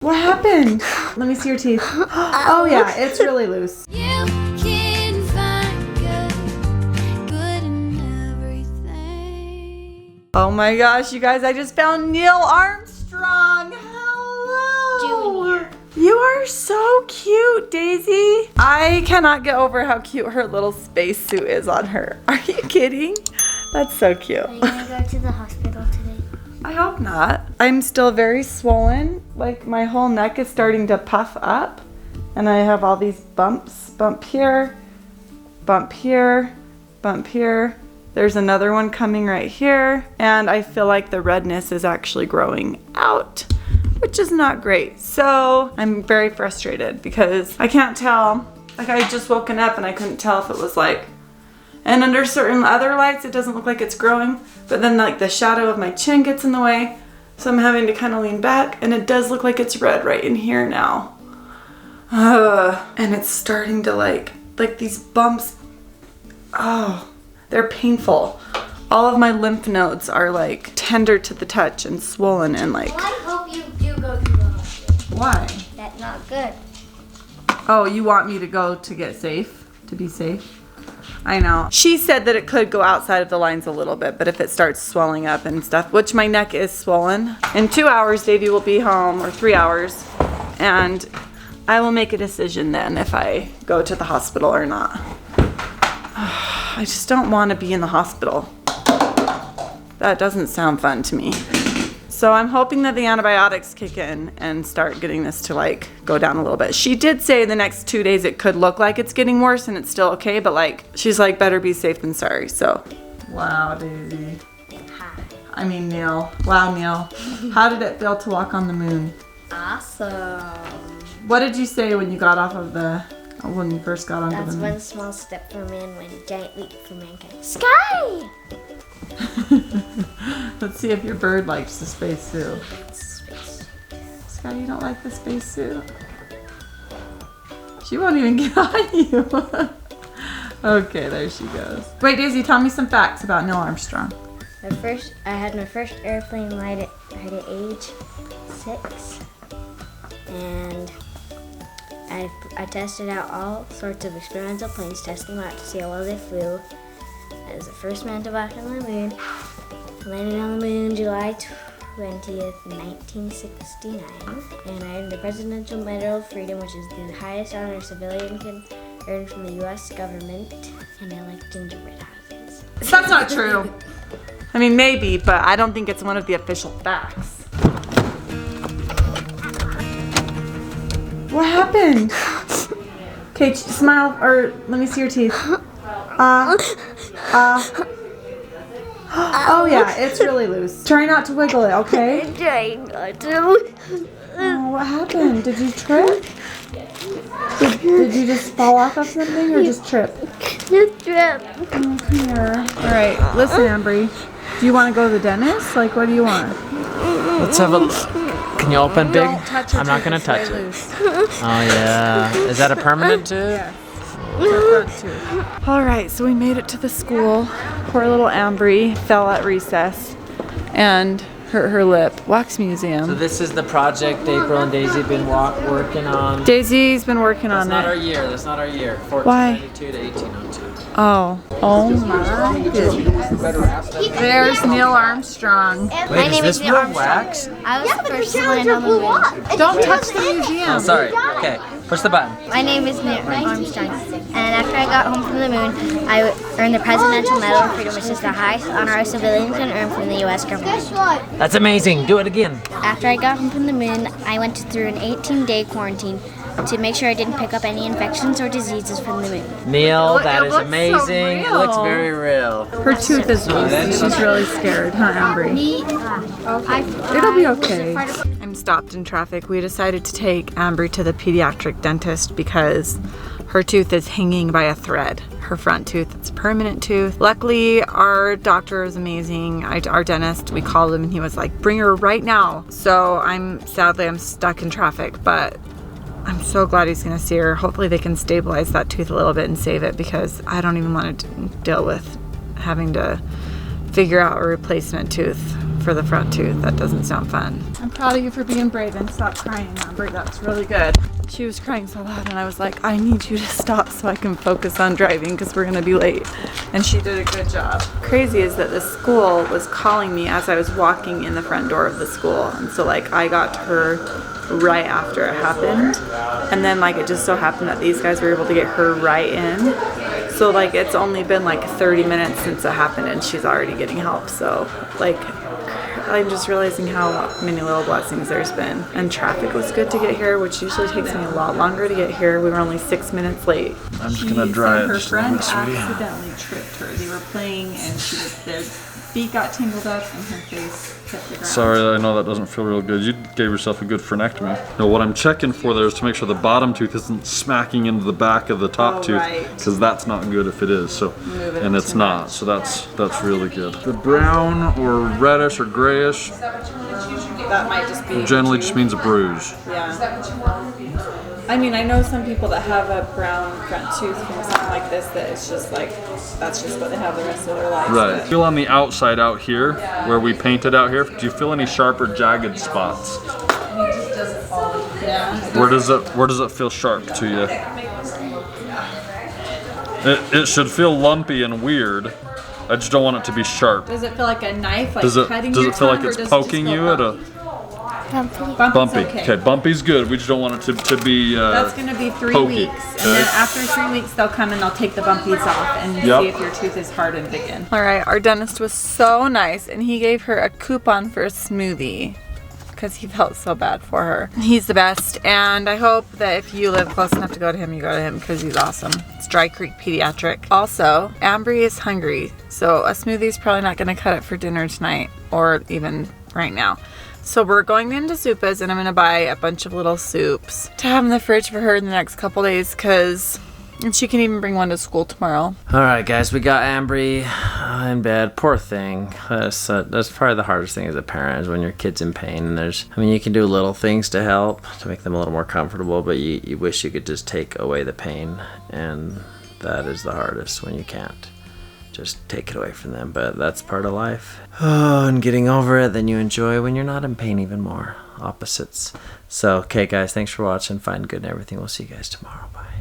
What happened? Let me see your teeth. Oh yeah, it's really loose. You can find good in everything. Oh my gosh, you guys, I just found Neil Armstrong. Hello. Junior. You are so cute, Daisy. I cannot get over how cute her little spacesuit is on her. Are you kidding? That's so cute. Are you gonna go to the hospital today? I hope not. I'm still very swollen. Like my whole neck is starting to puff up and I have all these bumps. Bump here, bump here, bump here. There's another one coming right here. And I feel like the redness is actually growing out, which is not great. So I'm very frustrated because I can't tell. Like I had just woken up and I couldn't tell if it was like, and under certain other lights, it doesn't look like it's growing, but then like the shadow of my chin gets in the way. So I'm having to kind of lean back and it does look like it's red right in here now. And it's starting to like these bumps. Oh, they're painful. All of my lymph nodes are like tender to the touch and swollen and like. Well, I hope you do go to the hospital. Why? That's not good. Oh, you want me to go to get safe? To be safe? I know. She said that it could go outside of the lines a little bit, but if it starts swelling up and stuff, which my neck is swollen. In 2 hours, Davey will be home, or 3 hours, and I will make a decision then if I go to the hospital or not. I just don't want to be in the hospital. That doesn't sound fun to me. So I'm hoping that the antibiotics kick in and start getting this to like go down a little bit. She did say the next 2 days it could look like it's getting worse and it's still okay, but like she's like better be safe than sorry. So wow, Daisy. Hi. I mean Neil. Wow, Neil. How did it feel to walk on the moon? Awesome. What did you say when you got off of when you first got onto That's the moon? one small step for man, one giant leap for mankind. Sky! Let's see if your bird likes the spacesuit. Space. Sky, you don't like the spacesuit? She won't even get on you. Okay, there she goes. Wait, Daisy, tell me some facts about Neil Armstrong. I had my first airplane ride at age 6, and I tested out all sorts of experimental planes, testing them out to see how well they flew. I was the first man to walk on the moon. I landed on the moon July 20th, 1969, and I earned the Presidential Medal of Freedom, which is the highest honor a civilian can earn from the U.S. government, and I like gingerbread houses. That's not true. I mean, maybe, but I don't think it's one of the official facts. What happened? Okay, smile, or let me see your teeth. Oh yeah, it's really loose. Try not to wiggle it, okay? I'm trying not to. Oh, what happened? Did you trip? Did you just fall off of something or just trip? Just trip. Oh, come here. All right, listen, Ambry. Do you want to go to the dentist? Like, what do you want? Let's have a look. Can you open big? Don't touch it. I'm not gonna It's touch way it. loose. Oh yeah. Is that a permanent tooth? Yeah. All right, so we made it to the school. Poor little Ambree fell at recess and hurt her lip. Wax So museum. this is the project April and Daisy have been working on. Daisy's been working That's on not our it. year. That's not our year. Why? 1492 to 1802. Oh my goodness. There's Neil Armstrong. My name is Neil Armstrong. wax? I was the first to land on the moon. Don't touch the museum. Oh, sorry. Okay. Push the button. My name is Neil Armstrong, and after I got home from the moon, I earned the Presidential Medal of Freedom, which is the highest honor a civilian can earn from the U.S. government. That's amazing. Do it again. After I got home from the moon, I went through an 18-day quarantine to make sure I didn't pick up any infections or diseases from the moon. Neil, that is looks so amazing. It looks real. very real. Her tooth is loose. She's really scared, huh, Ambree? It'll be okay. I'm stopped in traffic. We decided to take Ambree to the pediatric dentist because her tooth is hanging by a thread. Her front tooth, it's a permanent tooth. Luckily, our doctor is amazing. Our dentist, we called him and he was like, bring her right now. So sadly, I'm stuck in traffic, but I'm so glad he's gonna see her. Hopefully they can stabilize that tooth a little bit and save it because I don't even want to deal with having to figure out a replacement tooth. for the front tooth. That doesn't sound fun. I'm proud of you for being brave and stop crying, Amber. That's really good. She was crying so loud and I was like, I need you to stop so I can focus on driving because we're gonna be late. And she did a good job. Crazy is that the school was calling me as I was walking in the front door of the school. And so like I got to her right after it happened. And then like it just so happened that these guys were able to get her right in. So like it's only been like 30 minutes since it happened and she's already getting help. So like I'm just realizing how many little blessings there's been. And traffic was good to get here, which usually takes me a lot longer to get here. We were only 6 minutes late. I'm just gonna dry it. Her Just a little friend bit, sweetie. accidentally tripped her. They were playing and their feet got tangled up and her face hit the ground. Sorry, I know that doesn't feel real good. You gave yourself a good frenectomy. Now, what I'm checking for there is to make sure the bottom tooth isn't smacking into the back of the top tooth, because that's not good if it is. So, and it's not. So that's really good. The brown or reddish or grayish That might just be generally just means a bruise. Yeah. I mean, I know some people that have a brown front tooth from something like this that it's just like, that's just what they have the rest of their lives. Right. But Feel on the outside out here, where we painted out here. Do you feel any sharp or jagged spots? yeah. Where does it feel sharp to you? It should feel lumpy and weird. I just don't want it to be sharp. Does it feel like a knife, like Does it cutting feel your like tongue, or it's does it poking just you feel at a Bumpy. bumpy? Okay. Okay, bumpy's good. We just don't want it to be. That's gonna be 3 pokey, weeks, and okay? then after 3 weeks they'll come and they'll take the bumpies off and Yep. see if your tooth is hardened again. All right, our dentist was so nice, and he gave her a coupon for a smoothie because he felt so bad for her. He's the best, and I hope that if you live close enough to go to him, you go to him because he's awesome. It's Dry Creek Pediatric. Also, Ambry is hungry, so a smoothie is probably not gonna cut it for dinner tonight or even right now. So we're going into Zupa's and I'm gonna buy a bunch of little soups to have in the fridge for her in the next couple days, and she can even bring one to school tomorrow. All right, guys, we got Ambree in bed. Poor thing. That's probably the hardest thing as a parent, is when your kid's in pain. And you can do little things to help to make them a little more comfortable, but you wish you could just take away the pain, and that is the hardest when you can't. Just take it away from them, but that's part of life. Oh, and getting over it, then you enjoy when you're not in pain even more. Opposites. So, okay, guys, thanks for watching. Find good and everything. We'll see you guys tomorrow. Bye.